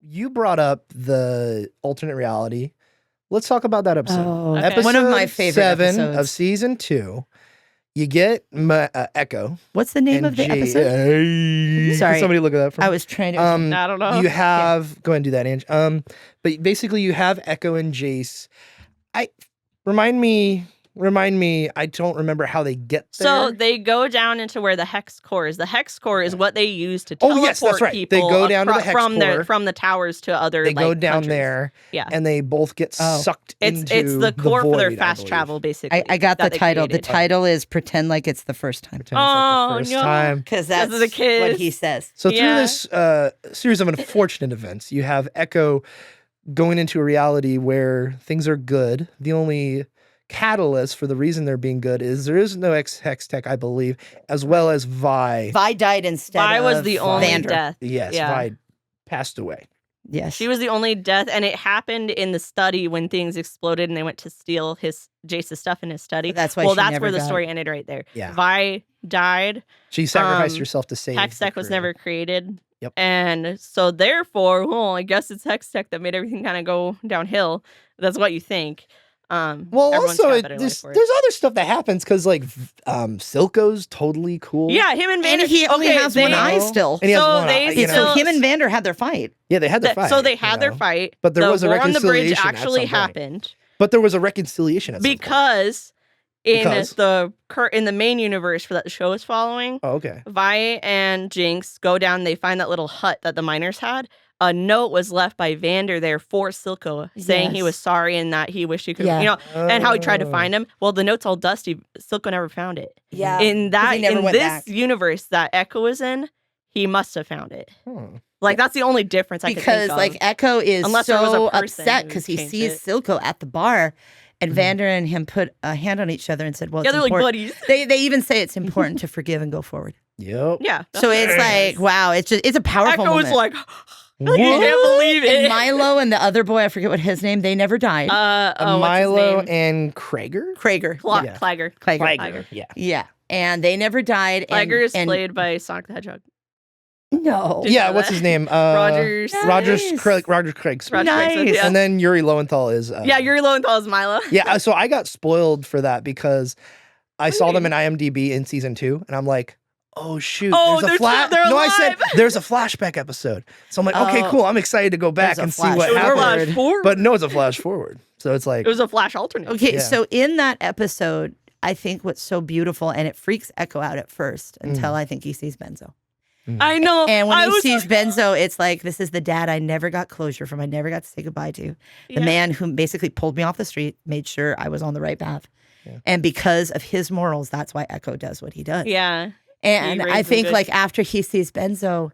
You brought up the alternate reality. Let's talk about that episode. Oh, Okay. Episode one of my favorite 7 episodes. of season 2. You get Echo. What's the name of the episode? Can Sorry. somebody look it up for me? I was trying to. I don't know. You have go ahead and do that, Ange. But basically you have Echo and Jace. Remind me. I don't remember how they get there. So they go down into where the hex core is. The hex core is what they use to teleport yes, that's right. people They go down to the hex core. from the towers to other. They go down countries. there, Yeah, and they both get sucked into it's the core for their void, I fast believe. travel, basically. I got the that they title. The created. title is "Pretend Like It's the First Time," Pretend it's like Oh, the first no. time. because Those that's are the kids. what he says. So through Yeah. this series of unfortunate events, you have Echo going into a reality where things are good. The only catalyst for the reason they're being good is there is no hex tech, I believe, as well as Vi. Vi died instead. Vi was of the only Vander. death. Yes, Yeah. Vi passed away. Yes, She was the only death, and it happened in the study when things exploded and they went to steal Jace's stuff in his study. That's why. Well, she that's never where the got- story ended right there. Yeah. Vi died. She sacrificed Um, herself to save. Hex the tech was crew. never created. Yep. And so therefore, I guess it's Hex tech that made everything kind of go downhill. That's what you think. Well, everyone's also, got better there's life for it. other stuff that happens because, like, Silco's totally cool. Yeah, him and Vander. and he only okay, has they, one eye still. And he has So one they eye, you still- know. So him and Vander had their fight. Yeah, they had their fight. So they had you their know. fight. But there the was a war on the bridge reconciliation at actually some point. happened But there was a reconciliation at some point. because in Because? the main universe for that the show is following, Oh, okay. Vi and Jinx go down. They find that little hut that the miners had. A note was left by Vander there for Silco saying he Yes. was sorry and that he wished he could, Yeah. and how he tried to Oh. find him. Well, the note's all dusty. Silco never found it. Yeah. In that, he never in went this back. universe that Echo is in, he must have found it. Hmm. Like that's the only difference I could Because think of. like Echo is Unless there was a so person upset who because he changed sees it. Silco at the bar, and Mhm. Vander and him put a hand on each other and said, "Well, yeah, it's they're like important." buddies. They even say it's important to forgive and go forward. Yep. Yeah. So that's it's what it like, is. wow, it's a powerful Echo was moment. like, I can't believe it. And Milo and the other boy, I forget what his name, they never died. What's Milo his name? and Krager? Krager. Yeah. Plager. Plager. Yeah. Yeah. And they never died. Plager is and played by Sonic the Hedgehog. No. Did you Yeah, know what's that? his name? Rogers. Rogers Nice. Craig. Roger Craig's. Roger Nice. Craig's, yeah. And then Yuri Lowenthal is. Yeah, Yuri Lowenthal is Milo. Yeah, so I got spoiled for that because I saw them in Really? IMDb in season 2, and I'm like, oh shoot, Oh, there's a they're No, I said alive. there's a flashback episode. So I'm like, okay, Oh. cool. I'm excited to go back There's a and see flash what It was a forward. flash happened. forward. But no, it's a flash forward. So it's like, It was a flash alternate. Okay, Yeah. so in that episode, I think what's so beautiful, and it freaks Echo out at first until I think he sees Benzo. I know. And when I he was sees Benzo, it's like, this is the dad I never got closure from. I never got to say goodbye to. The Yeah. man who basically pulled me off the street, made sure I was on the right path. Yeah. And because of his morals, that's why Echo does what he does. Yeah. And He I raised him think good. like after he sees Benzo,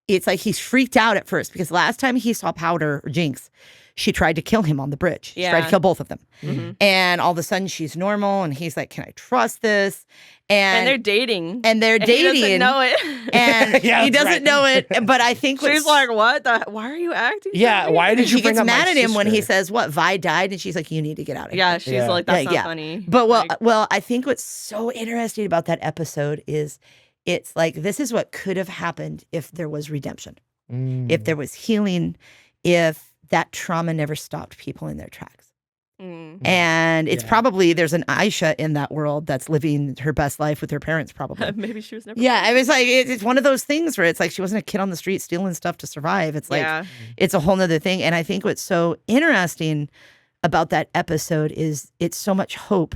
it's like he's freaked out at first because last time he saw Powder or Jinx, she tried to kill him on the bridge. She tried to Yeah. kill both of them. Mhm. And all of a sudden she's normal and he's like, can I trust this? And they're And dating. they're And he dating. doesn't know it. And Yeah, he that's doesn't right. know it. But I think She's what's- like, what? Why are you acting? yeah, funny?" why and did you she bring gets up my mad at him when he sister? says, what, Vi died? And she's like, you need to get out of here. Yeah, she's Yeah. like, that's Yeah, not yeah. funny. But Like, well, I think what's so interesting about that episode is it's like, this is what could have happened if there was redemption, if there was healing, if that trauma never stopped people in their tracks. mm. And it's Yeah. probably, there's an Aisha in that world that's living her best life with her parents, probably. Maybe she was never. Yeah, I was like, it's one of those things where it's like she wasn't a kid on the street stealing stuff to survive. It's like, yeah. it's a whole nother thing. And I think what's so interesting about that episode is it's so much hope.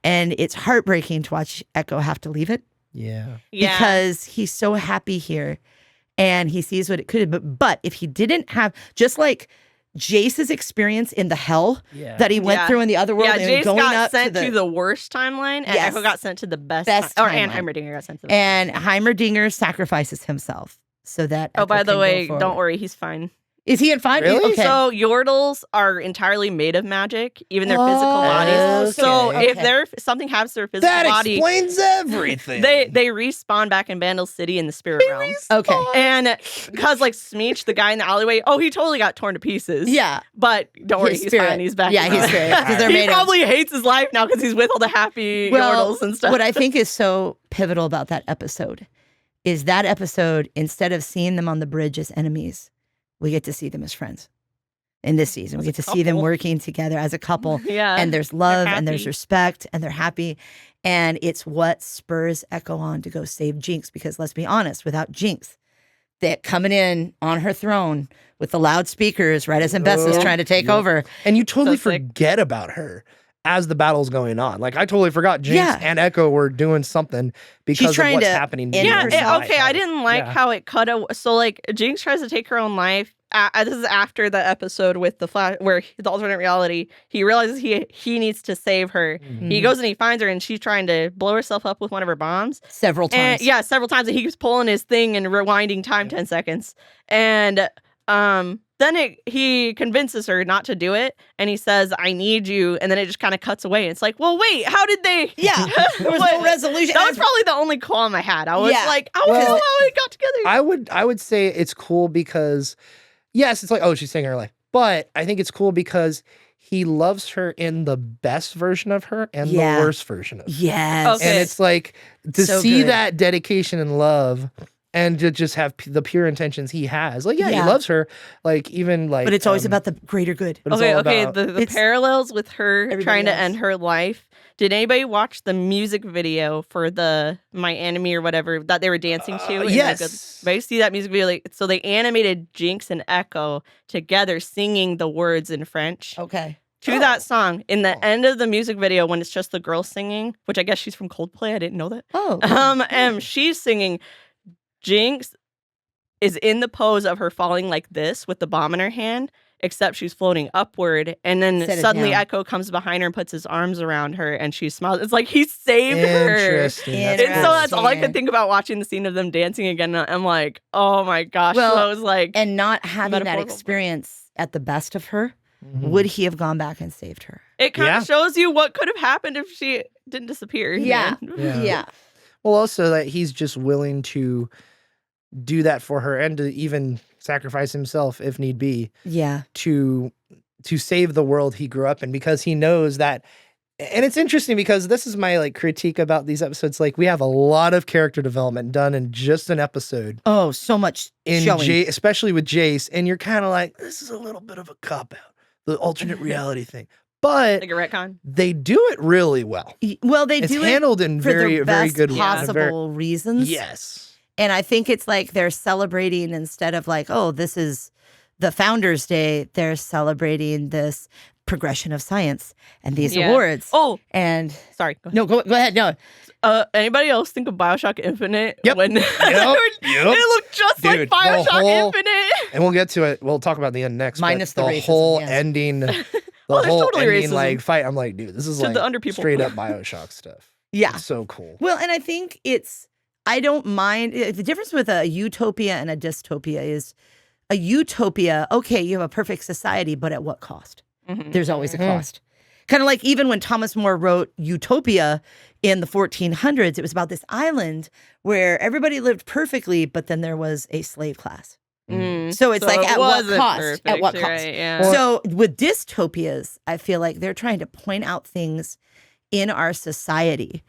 And it's heartbreaking to watch Echo have to leave it Yeah. Yeah. because he's so happy here and he sees what it could have. But if he didn't have, just like Jace's experience in the hell Yeah. that he went Yeah. through in the other world Yeah, and Jace going got up sent to the worst timeline, and Yes. Echo got sent to the best Best or timeline. and Heimerdinger got sent to the and Heimerdinger sacrifices himself so that Oh, Echo by the can way, go don't don't forward. worry, he's fine. Is he in fine? Really? Okay. So Yordles are entirely made of magic, even their physical bodies. So okay. if something happens to their physical That body, explains everything. they respawn back in Vandal City in the spirit realm. Okay. And because like Smeech, the guy in the alleyway, he totally got torn to pieces. Yeah. But don't worry, His he's spirit. fine. He's back. Yeah, in he's the- spirit, 'cause they're he made of- probably hates his life now because he's with all the happy Well, Yordles and stuff. what I think is so pivotal about that episode is that episode, instead of seeing them on the bridge as enemies, we get to see them as friends. In this season, we As get a to see them couple. working together as a couple. Yeah. And there's love and there's happy. respect and they're happy. And it's what spurs Echo on to go save Jinx. Because let's be honest, without Jinx, that coming in on her throne with the loudspeakers, right as Investa's Oh, trying to take yep. over. And you totally So sick. forget about her as the battle's going on. Like I totally forgot Jinx Yeah. and Echo were doing something because of trying what's to happening. end in Yeah, her herself. life. okay. I didn't like Yeah. how it cut. So like Jinx tries to take her own life. This is after the episode with the flash, where the alternate reality. He realizes he needs to save her. Mhm. He goes and he finds her, and she's trying to blow herself up with one of her bombs. Several And times. yeah, several times. And he keeps pulling his thing and rewinding time 10 seconds. And then he convinces her not to do it, and he says, "I need you." And then it just kind of cuts away. It's like, well, wait, how did they? Yeah. There was What? no resolution. That was probably the only qualm I had. I was Yeah. like, I don't know Well, how it got together. I would say it's cool because yes, it's like, oh, she's saving her life. But I think it's cool because he loves her in the best version of her and Yeah. the worst version of her. Yes. Okay. And it's like to So see good. that dedication and love and to just have the pure intentions he has. Like, yeah, Yeah. he loves her. Like, even like. But it's always about the greater good. but it's Okay, all okay. about- The It's parallels with her everybody trying to else. end her life. Did anybody watch the music video for the My Enemy or whatever that they were dancing to? in, like, yes. Anybody see that music video? Like, so they animated Jinx and Echo together singing the words in French Okay. to Oh. that song. In the Oh. end of the music video, when it's just the girl singing, which I guess she's from Coldplay. I didn't know that. Oh. And she's singing. Jinx is in the pose of her falling like this with the bomb in her hand, except she's floating upward. And then Set it suddenly down. Echo comes behind her and puts his arms around her and she smiles. It's like he saved her. Interesting. That's And so cool. that's all I could Interesting. think about watching the scene of them dancing again. I'm like, oh my gosh. Well, so I was like, And not having that Metaphorical. experience at the best of her, Mhm. would he have gone back and saved her? it kind yeah. of shows you what could have happened if she didn't disappear. Yeah. Yeah. Yeah. Well, also that he's just willing to do that for her and to even sacrifice himself if need be Yeah. to save the world he grew up in because he knows that. And it's interesting because this is my like critique about these episodes. Like we have a lot of character development done in just an episode Oh, so much in showing. especially with Jace, and you're kind of like, this is a little bit of a cop out, the alternate reality thing. But Like a retcon. they do it really well. Well, they It's do it handled in for very the very best good possible reasons. Yes. And I think it's like they're celebrating instead of like, oh, this is the Founders Day, they're celebrating this progression of science and these Yeah. awards. Oh, And sorry. Go ahead. no, go ahead. No. Anybody else think of Bioshock Infinite? Yep. When Yep. it looked just Dude, like the Bioshock whole- Infinite. And we'll get to it. We'll talk about the end next. Minus but the the racism, whole yeah. ending, the Oh, there's whole totally ending racism. like fight. I'm like, dude, this is To like the under people. straight up Bioshock stuff. Yeah. It's so cool. Well, and I think I don't mind. The difference with a utopia and a dystopia is a utopia, okay, you have a perfect society, but at what cost? Mhm. There's always a Mhm. cost. Kind of like even when Thomas More wrote Utopia in the 1400s, it was about this island where everybody lived perfectly, but then there was a slave class. Mm. So it's like, it at what wasn't cost? perfect, At what you're cost? right, yeah. So with dystopias, I feel like they're trying to point out things in our society.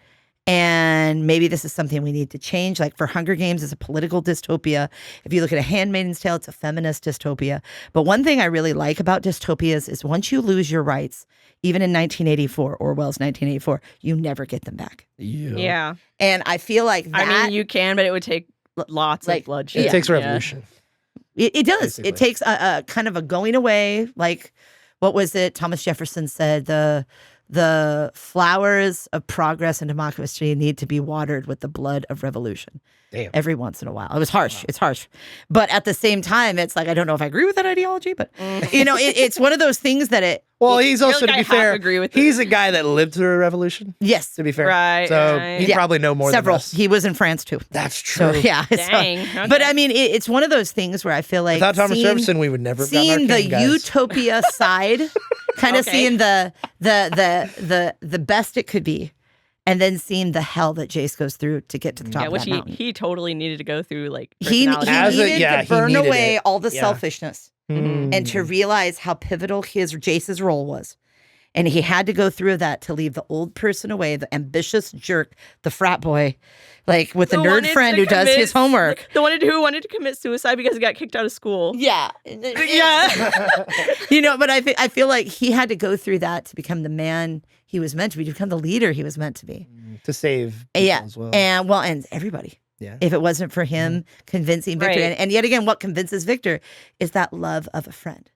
And maybe this is something we need to change. Like for Hunger Games, it's a political dystopia. If you look at A Handmaid's Tale, it's a feminist dystopia. But one thing I really like about dystopias is once you lose your rights, even in 1984, Orwell's 1984, you never get them back. Yeah. And I feel like that I mean, you can, but it would take lots Like, of bloodshed. It takes Yeah. revolution. It does. Basically. It takes a kind of a going away. Like, what was it? Thomas Jefferson said the flowers of progress and democracy need to be watered with the blood of revolution. Damn. Every once in a while. It was harsh. It's harsh. But at the same time, it's like, I don't know if I agree with that ideology, but, you know, it's one of those things that Well, he's also, to I be half fair, agree with he's it. a guy that lived through a revolution, yes, to be fair. Right, So right. he Yeah. probably know more several. than us. He was in France too. That's true. So, yeah. so- Dang. Okay. But I mean, it's one of those things where I feel like Without Thomas seeing- Jefferson, we would never have gotten seeing the Arcane, guys. utopia side, kind of Okay. seeing the best it could be, and then seeing the hell that Jace goes through to get to the top yeah, of which that mountain. he totally needed to go through. Like He personality. As a- needed yeah, to he burn needed away it. all the Yeah. selfishness Mm. and to realize how pivotal Jace's role was, And he had to go through that to leave the old person away, the ambitious jerk, the frat boy, like with the Who nerd wanted friend to who does his homework. The one who wanted to commit suicide because he got kicked out of school. Yeah. Yeah. But I feel like he had to go through that to become the man he was meant to be, to become the leader he was meant to be. To save people as well. And everybody. Yeah. If it wasn't for him convincing Victor. Right. And yet again, what convinces Victor is that love of a friend.